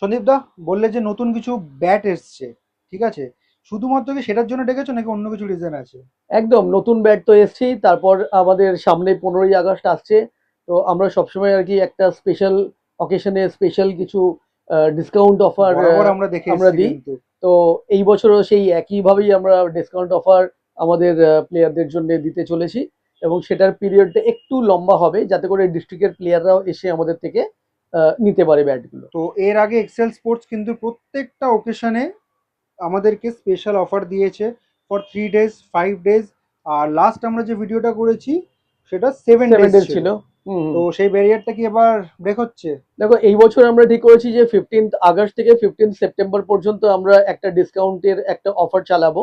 সন্দীপ দা, বললে যে নতুন কিছু ব্যাট এসছে, ঠিক আছে? শুধুমাত্র কি সেটার জন্য ডেকেছো নাকি অন্য কিছু রিজন আছে? একদম নতুন ব্যাট তো এসছেই, তারপর আমাদের সামনে 15ই আগস্ট আসছে। তো আমরা সবসময় আর কি একটা স্পেশাল অকেশনে স্পেশাল কিছু ডিসকাউন্ট অফার বরাবর আমরা দেখে আমরা এসেছি দিই। কিন্তু। তো এই বছরও সেই একইভাবেই আমরা ডিসকাউন্ট অফার আমাদের প্লেয়ারদের জন্য দিতে চলেছি, এবং সেটার পিরিয়ডটা একটু লম্বা হবে যাতে করে ডিস্ট্রিক্টের প্লেয়াররাও এসে আমাদের থেকে নিতে পারে ব্যাটগুলো। তো এর আগে এক্সেল স্পোর্টস কিন্তু প্রত্যেকটা ওকেশনে আমাদেরকে স্পেশাল অফার দিয়েছে ফর 3 ডেজ, 5 ডেজ। আর লাস্ট আমরা যে ভিডিওটা করেছি সেটা 7 ডেজ 7 ডেজ ছিল। ছিল। হুম হুম। তো সেই ব্যারিয়ারটা কি এবার ব্রেক হচ্ছে? দেখো, এই বছর আমরা ঠিক করেছি যে 15th আগস্ট থেকে 15th সেপ্টেম্বর পর্যন্ত আমরা একটা ডিসকাউন্টের একটা অফার চালাবো,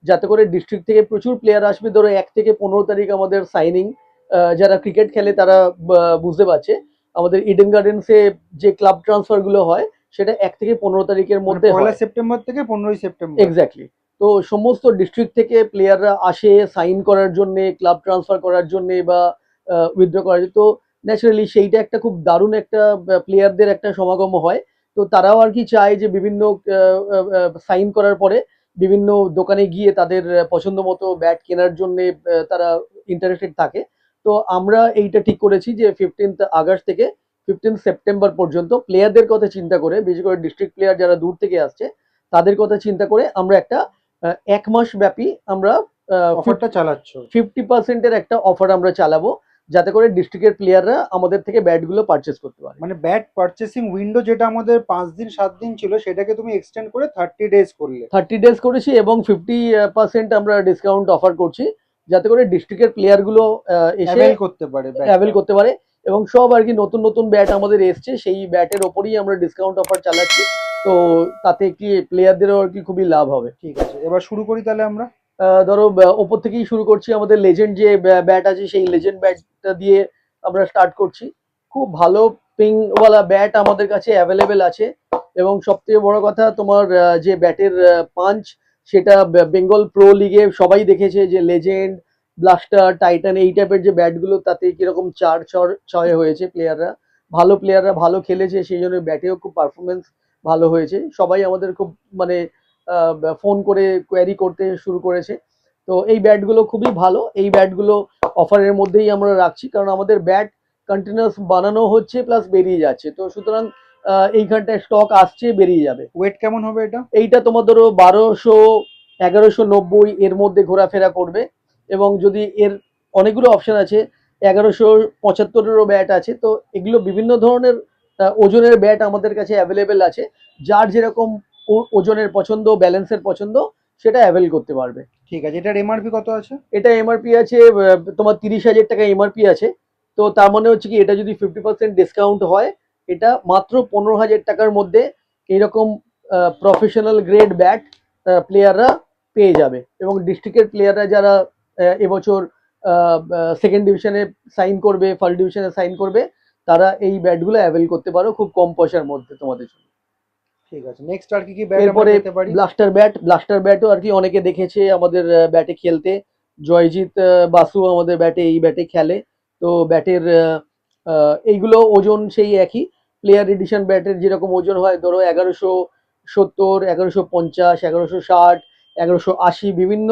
যাতে করে ডিস্ট্রিক্ট থেকে প্রচুর প্লেয়ার আসবে। ধরো 1 থেকে 15 তারিখ আমাদের সাইনিং, যারা ক্রিকেট খেলে তারা বুঝতে পারছে, আমাদের ইডেন গার্ডেন্সে যে ক্লাব ট্রান্সফার গুলো হয় সেটা 1 থেকে 15 তারিখের মানে মধ্যে পয়লা হয়। সেপ্টেম্বর থেকে 15ই সেপ্টেম্বর। এক্স্যাক্টলি। তো সমস্ত ডিস্ট্রিক্ট থেকে প্লেয়াররা আসে সাইন করার জন্য, ক্লাব ট্রান্সফার করার জন্য বা উইথড্র করার জন্য। তো ন্যাচারালি সেইটা একটা খুব দারুণ একটা প্লেয়ারদের একটা সমাগম হয়। তো তারাও আর কি চায় যে বিভিন্ন সাইন করার পরে বিভিন্ন দোকানে গিয়ে তাদের পছন্দ মতো ব্যাট কেনার জন্য তারা ইন্টারেস্টেড থাকে। তো আমরা এইটা ঠিক করেছি যে 15th আগস্ট থেকে 15th সেপ্টেম্বর পর্যন্ত প্লেয়ারদের কথা চিন্তা করে, বিশেষ করে ডিস্ট্রিক্ট প্লেয়ার যারা দূর থেকে আসছে তাদের কথা চিন্তা করে আমরা একটা 1 মাস ব্যাপী আমরা অফারটা চালাচ্ছ? 50%-এর একটা অফার আমরা চালাবো, যাতে করে ডিস্ট্রিক্টের প্লেয়াররা আমাদের থেকে ব্যাটগুলো পারচেস করতে পারে। মানে ব্যাট পারচেসিং উইন্ডো যেটা আমাদের 5 দিন 7 দিন ছিল সেটাকে তুমি এক্সটেন্ড করে 30 ডেজ করলে। 30 ডেজ করেছি এবং 50% আমরা ডিসকাউন্ট অফার করছি, যাতে করে ডিস্ট্রিক্টের প্লেয়ারগুলো এসে অ্যাভেল করতে পারে অ্যাভেল ব্যাটটা। করতে পারে। এবং সব আর কি নতুন নতুন ব্যাট আমাদের এসছে, সেই ব্যাটের ওপরই আমরা ডিসকাউন্ট অফার চালাচ্ছি। তো তাতে কি প্লেয়ারদেরও আর কি খুবই লাভ হবে। ঠিক আছে, এবার শুরু করি তাহলে আমরা। ধরো ওপর থেকেই শুরু করছি, আমাদের লেজেন্ড যে ব্যাট আছে সেই লেজেন্ড ব্যাটটা দিয়ে আমরা স্টার্ট করছি। খুব ভালো পিংওয়ালা ব্যাট আমাদের কাছে অ্যাভেলেবেল আছে, এবং সবথেকে বড় কথা তোমার যে ব্যাটের পাঞ্চ, সেটা বেঙ্গল প্রো লিগে সবাই দেখেছে যে লেজেন্ড, ব্লাস্টার, টাইটান এই টাইপের যে ব্যাটগুলো তাতে কিরকম 4-6 হয়েছে। প্লেয়াররা ভালো খেলেছে, সেই জন্য ব্যাটেও খুব পারফরমেন্স ভালো হয়েছে। সবাই আমাদের খুব মানে ফোন করে কোয়ারি করতে শুরু করেছে। তো এই ব্যাটগুলো খুবই ভালো, এই ব্যাটগুলো অফারের মধ্যেই আমরা রাখছি, কারণ আমাদের ব্যাট কন্টিনিউয়াস বানানো হচ্ছে প্লাস বেরিয়ে যাচ্ছে। তো সুতরাং এইখানটায় স্টক আসছে, বেরিয়ে যাবে। ওয়েট কেমন হবে এটা? এইটা তোমার ধরো 1200-1190 এর মধ্যে ঘোরাফেরা করবে। এবং যদি এর অনেকগুলো অপশন আছে, 1175-এরও ব্যাট আছে। তো এগুলো বিভিন্ন ধরনের ওজনের ব্যাট আমাদের কাছে অ্যাভেলেবেল আছে। যার যেরকম ওজনের পছন্দ, ব্যালেন্সের পছন্দ, সেটা অ্যাভেল করতে পারবে। ঠিক আছে, এটার এমআরপি কত আছে? এটা এমআরপি আছে তোমার 30,000 টাকা এমআরপি আছে। তো তার মানে হচ্ছে কি, এটা যদি 50% ডিসকাউন্ট হয়, এটা মাত্র 15,000 টাকার মধ্যে এইরকম প্রফেশনাল গ্রেড ব্যাট প্লেয়াররা পেয়ে যাবে। এবং ডিস্ট্রিক্টের প্লেয়াররা যারা এবছর সেকেন্ড ডিভিশনে সাইন করবে, ফার্স্ট ডিভিশনে সাইন করবে, তারা এই ব্যাটগুলো অ্যাভেল করতে পারো খুব কম পয়সার মধ্যে তোমাদের জন্য। ঠিক আছে, নেক্সট আর কি কি ব্যাট আমরা এরপরে পেতে পারি? ব্লাস্টার ব্যাটও আর কি অনেকে দেখেছে আমাদের ব্যাটে খেলতে। জয়জিৎ বাসু আমাদের ব্যাটে এই ব্যাটে খেলে। তো ব্যাটের এইগুলো ওজন সেই একই। প্লেয়ার এডিশন ব্যাটের যেরকম ওজন হয়, ধরো 1170, 1150, 1160, 1180 বিভিন্ন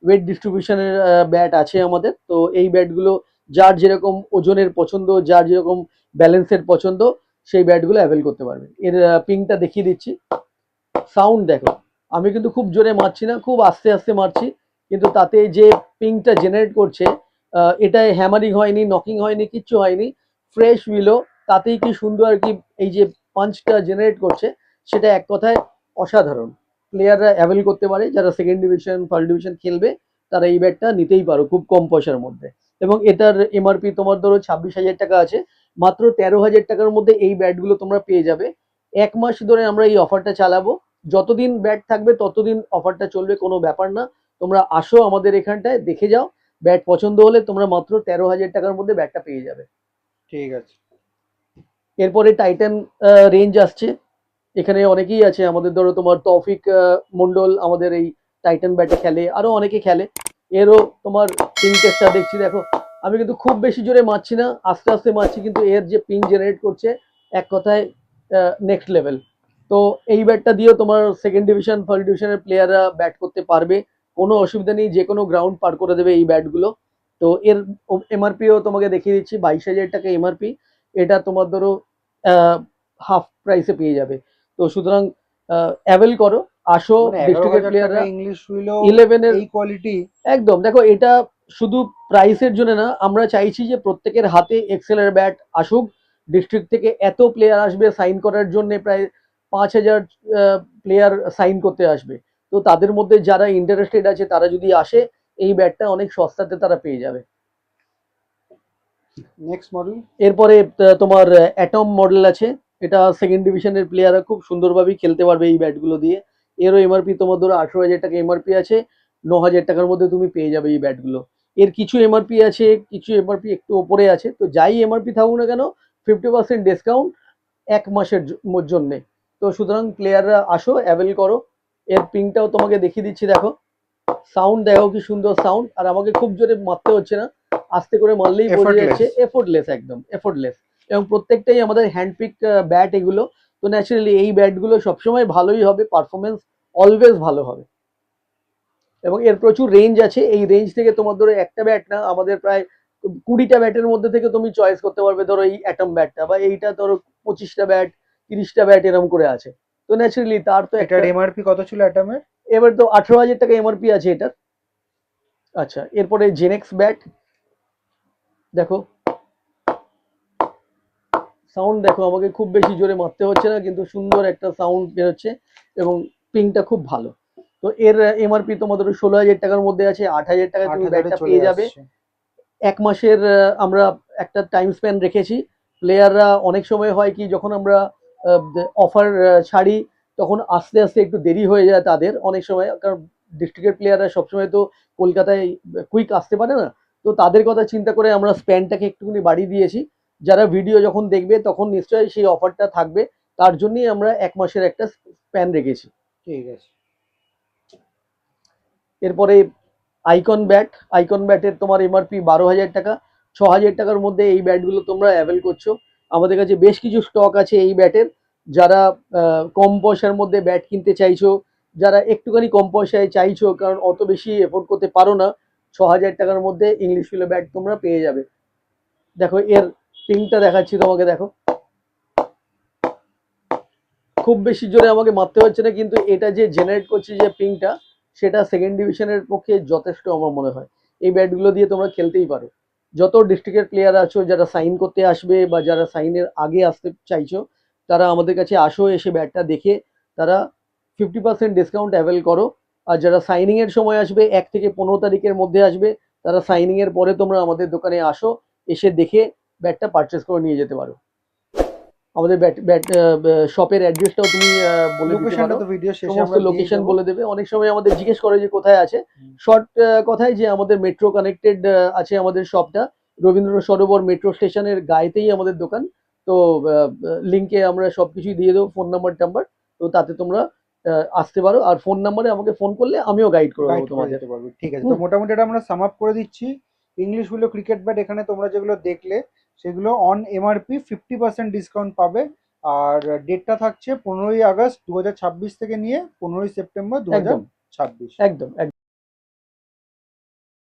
ওয়েট ডিস্ট্রিবিউশনের ব্যাট আছে আমাদের। তো এই ব্যাটগুলো যার যেরকম ওজনের পছন্দ, যার যেরকম ব্যালেন্সের পছন্দ, সেই ব্যাটগুলো অ্যাভেল করতে পারবে। এর পিংটা দেখিয়ে দিচ্ছি, সাউন্ড দেখো। আমি কিন্তু খুব জোরে মারছি না, খুব আস্তে আস্তে মারছি, কিন্তু তাতে যে পিংটা জেনারেট করছে, এটায় হ্যামারিং হয়নি, নকিং হয়নি, কিচ্ছু হয়নি। ফ্রেশ উইলো, তাতেই কি সুন্দর আর কি এই যে পাঞ্চটা জেনারেট করছে, সেটা এক কথায় অসাধারণ। প্লেয়াররা অ্যাভেল করতে পারে, যারা সেকেন্ড ডিভিশন ফার্স্ট ডিভিশন খেলবে, তারা এই ব্যাটটা নিতেই পারো খুব কম পয়সার মধ্যে। এবং এটার এমআরপি তোমার ধরো 26,000 টাকা আছে, মাত্র 13,000 টাকার মধ্যে এই ব্যাটগুলো তোমরা পেয়ে যাবে। 1 মাস ধরে আমরা এই অফারটা চালাবো, যতদিন ব্যাট থাকবে ততদিন অফারটা চলবে, কোনো ব্যাপার না। তোমরা আসো আমাদের এখানটায়, দেখে যাও, ব্যাট পছন্দ হলে তোমরা মাত্র 13,000 টাকার মধ্যে ব্যাটটা পেয়ে যাবে। ঠিক আছে। এরপরে টাইটান রেঞ্জ আসছে। এখানে অনেকেই আছে আমাদের, ধরো তোমার তৌফিক মন্ডল আমাদের এই টাইটান ব্যাটে খেলে, আরো অনেকে খেলে। এরও তোমার পিং টেস্টটা দেখছি, দেখো। আমি কিন্তু খুব বেশি জোরে মারছি না, আস্তে আস্তে মারছি, কিন্তু এর যে পিং জেনারেট করছে, এক কথায় নেক্সট লেভেল। তো এই ব্যাটটা দিয়েও তোমার সেকেন্ড ডিভিশন ফার্স্ট ডিভিশনের প্লেয়াররা ব্যাট করতে পারবে, কোনো অসুবিধা নেই, যে কোনো গ্রাউন্ড পার করে দেবে এই ব্যাটগুলো। তো এর এমআরপিও তোমাকে দেখিয়ে দিচ্ছি, 22,000 টাকা এমআরপি। এটা তোমার ধরো হাফ প্রাইসে পেয়ে যাবে। তো সুতরাং অ্যাভেল করো, আসো, মানে ডিস্ট্রিক্টের 11,000 টাকা প্লেয়াররা ইংলিশ হুইলও 11-এর এই কোয়ালিটি। একদম। দেখো এটা শুধু প্রাইসের জন্য না, আমরা চাইছি যে প্রত্যেকের হাতে এক্সেলের ব্যাট আসুক। ডিস্ট্রিক্ট থেকে এত প্লেয়ার আসবে সাইন করার জন্য, প্রায় 5,000 প্লেয়ার সাইন করতে আসবে। তো তাদের মধ্যে যারা ইন্টারেস্টেড আছে তারা যদি আসে, এই ব্যাটটা অনেক সস্তাতে তারা পেয়ে যাবে। Next model. এরপরে তোমার অ্যাটম মডেল আছে, এটা সেকেন্ড ডিভিশনের প্লেয়াররা খুব সুন্দরভাবেই খেলতে পারবে এই ব্যাটগুলো দিয়ে। এরও এমআরপি তোমার ধরো 18,000 টাকা এমআরপি আছে, 9,000 টাকার মধ্যে তুমি পেয়ে যাবে এই ব্যাটগুলো। এর কিছু এমআরপি আছে, কিছু এমআরপি একটু ওপরে আছে, তো যাই এমআরপি থাকুক না কেন 50% ডিসকাউন্ট 1 মাসের জন্যে। তো সুতরাং প্লেয়াররা আসো, অ্যাভেল করো। এর পিংটাও তোমাকে দেখিয়ে দিচ্ছি, দেখো সাউন্ড, দেখো কি সুন্দর সাউন্ড। আর আমাকে খুব জোরে মারতে হচ্ছে না, আস্তে করে মারলেই বোঝা যাচ্ছে, এফোর্টলেস, একদম এফোর্টলেস। এবং প্রত্যেকটাই আমাদের হ্যান্ডপিক ব্যাট এগুলো। তো ন্যাচারালি এই ব্যাটগুলো সবসময় ভালোই হবে, পারফরমেন্স অলওয়েজ ভালো হবে। এবং এর প্রচুর রেঞ্জ আছে, এই রেঞ্জ থেকে তোমার ধরো একটা ব্যাট না, আমাদের প্রায় 20টা ব্যাটের মধ্যে থেকে তুমি চয়েস করতে পারবে। ধরো এই অ্যাটম ব্যাটটা, বা এইটা ধরো 25টা ব্যাট, 30টা ব্যাট এরকম করে আছে। তো ন্যাচারালি তার তো একটা, এটার এমআরপি কত ছিল অ্যাটমের? এবার তো 18,000 টাকা এমআরপি আছে এটার। আচ্ছা, এরপরে জেনেক্স ব্যাট, দেখো সাউন্ড দেখো, আমাকে খুব বেশি জোরে মারতে হচ্ছে না, কিন্তু সুন্দর একটা সাউন্ড বেরোচ্ছে এবং পিংটা খুব ভালো। তো এর এমআরপি তোমাদের 16,000 টাকার মধ্যে আছে, 8,000 টাকায় তুমি 8,000 ব্যাটটা চলে পেয়ে যাবে। আসছে। 1 মাসের আমরা একটা টাইম স্প্যান রেখেছি। প্লেয়াররা অনেক সময় হয় কি, যখন আমরা অফার ছাড়ি তখন আস্তে আস্তে একটু দেরি হয়ে যায় তাদের অনেক সময়, কারণ ডিস্ট্রিক্টের প্লেয়াররা সবসময় তো কলকাতায় কুইক আসতে পারে না। তো তাদের কথা চিন্তা করে আমরা স্প্যানটাকে একটুখানি বাড়িয়ে দিয়েছি। যারা ভিডিও যখন দেখবে তখন নিশ্চয়ই সেই অফারটা থাকবে, তার জন্যই আমরা 1 মাসের একটা স্প্যান রেখেছি। ঠিক আছে। এরপরে আইকন ব্যাট, আইকন ব্যাটের তোমার এমআরপি 12,000 টাকা। 6,000 টাকার মধ্যে এই ব্যাটগুলো তোমরা অ্যাভেল করছো। আমাদের কাছে বেশ কিছু স্টক আছে এই ব্যাটের। যারা কম পয়সার মধ্যে ব্যাট কিনতে চাইছো, যারা একটুখানি কম পয়সায় চাইছো, কারণ অত বেশি এফোর্ড করতে পারো না, 6,000 টাকার মধ্যে ইংলিশ ফিলো ব্যাট তোমরা পেয়ে যাবে। দেখো এর পিংটা দেখাচ্ছি তোমাকে, দেখো খুব বেশি জোরে আমাকে মারতে হচ্ছে না, কিন্তু এটা যে জেনারেট করছে যে পিংটা, সেটা সেকেন্ড ডিভিশনের পক্ষে যথেষ্ট আমার মনে হয়। এই ব্যাটগুলো দিয়ে তোমরা খেলতেই পারো। যত ডিস্ট্রিক্টের প্লেয়ার আছো, যারা সাইন করতে আসবে বা যারা সাইনের আগে আসতে চাইছো, তারা আমাদের কাছে আসো, এসে ব্যাটটা দেখে তারা 50% ডিসকাউন্ট অ্যাভেল করো। আর যারা সাইনিং এর সময় আসবে, 1 থেকে 15 তারিখের মধ্যে আসবে, তারা সাইনিং এর পরে তোমরা আমাদের দোকানে আসো, এসে দেখে ব্যাটটা পারচেস করে নিয়ে যেতে পারো। আমাদের ব্যাট ব্যাট শপের অ্যাড্রেসটাও তুমি বলে দিতে লোকেশনটা পারো, তো ভিডিও শেষে সমস্ত আমরা দিয়ে লোকেশন দেবো। বলে দেবে। অনেক সময় আমাদের জিজ্ঞেস করে যে কোথায় আছে, শর্ট কথায় যে আমাদের মেট্রো কানেক্টেড আছে আমাদের শপটা, রবীন্দ্র সরোবর মেট্রো স্টেশনের গায়েতেই আমাদের দোকান। তো লিঙ্কে আমরা সবকিছুই দিয়ে দেবো, ফোন নাম্বার টাম্বার। তো তাতে তোমরা আসতে পারো, আর ফোন নাম্বারে আমাকে ফোন করলে আমিও গাইড করে গাইড দেবো করে তোমাদের। দিতে পারবে। ঠিক আছে, তো মোটামুটি এটা আমরা সাম আপ করে দিচ্ছি। ইংলিশ হুইলো ক্রিকেট ব্যাট এখানে তোমরা যেগুলো দেখলে সেগুলো অন এমআরপি 50% ডিসকাউন্ট পাবে। আর ডেটটা থাকছে 15ই আগস্ট 2026 থেকে নিয়ে 15ই সেপ্টেম্বর একদম 2026। একদম একদম।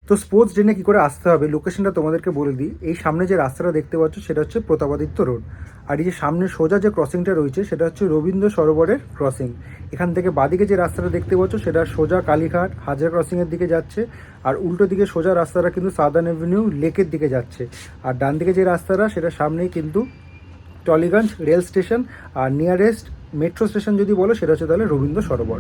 তো স্পোর্টস ডেনে কী করে আসতে হবে, লোকেশনটা তোমাদেরকে বলে দিই। এই সামনে যে রাস্তাটা দেখতে পাচ্ছ সেটা হচ্ছে প্রতাপাদিত্য রোড। আর এই যে সামনে সোজা যে ক্রসিংটা রয়েছে সেটা হচ্ছে রবীন্দ্র সরোবরের ক্রসিং। এখান থেকে বাদিকে যে রাস্তাটা দেখতে পাচ্ছ সেটা সোজা কালীঘাট হাজার ক্রসিংয়ের দিকে যাচ্ছে। আর উল্টো দিকে সোজা রাস্তাটা কিন্তু সাদার্ন অ্যাভিনিউ লেকের দিকে যাচ্ছে। আর ডান দিকে যে রাস্তাটা সেটা সামনেই কিন্তু টলিগঞ্জ রেল স্টেশন। আর নিয়ারেস্ট মেট্রো স্টেশন যদি বলো সেটা হচ্ছে তাহলে রবীন্দ্র সরোবর।